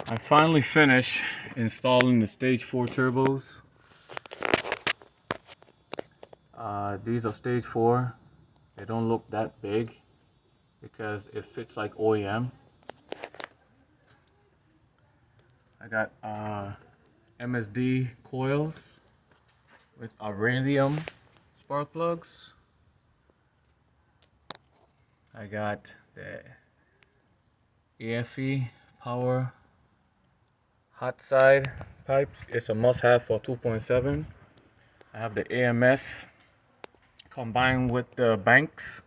I finally finished installing the stage 4 turbos. These are stage 4. They don't look that big because it fits like OEM. I got MSD coils with iridium spark plugs. I got the AFE power hot side pipes. It's a must-have for 2.7. I have the AMS combined with the banks.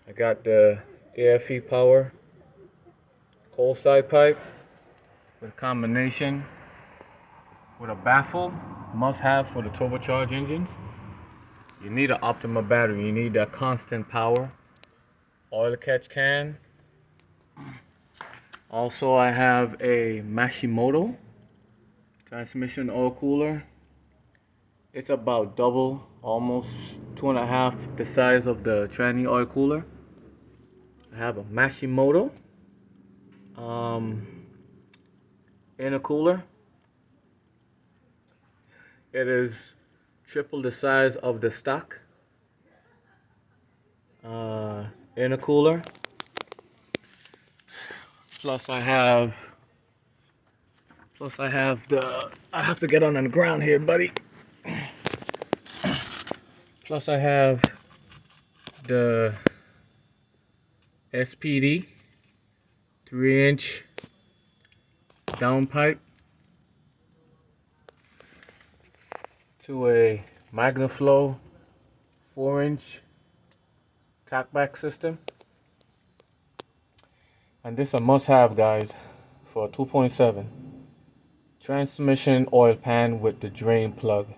I got the AFE power cold side pipe with combination with a baffle, must-have for the turbocharged engines. You need an optimal battery. You need that constant power. Oil catch can. Also, I have a Mashimoto transmission oil cooler. It's about double, almost 2.5 the size of the tranny oil cooler. I have a Mashimoto intercooler. It is triple the size of the stock intercooler. Plus I have I have to get on the ground here, buddy. Plus I have the SPD 3-inch downpipe to a MagnaFlow 4-inch talkback system. And this is a must-have, guys, for 2.7. Transmission oil pan with the drain plug.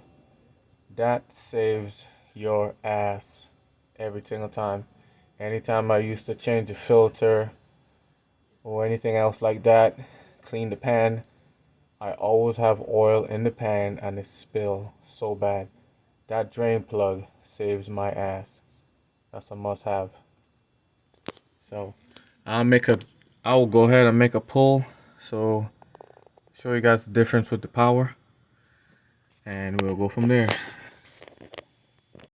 That saves your ass every single time. Anytime I used to change the filter or anything else like that, clean the pan, I always have oil in the pan and it spill so bad. That drain plug saves my ass. That's a must-have. So I will go ahead and make a pull, so show you guys the difference with the power, and we'll go from there.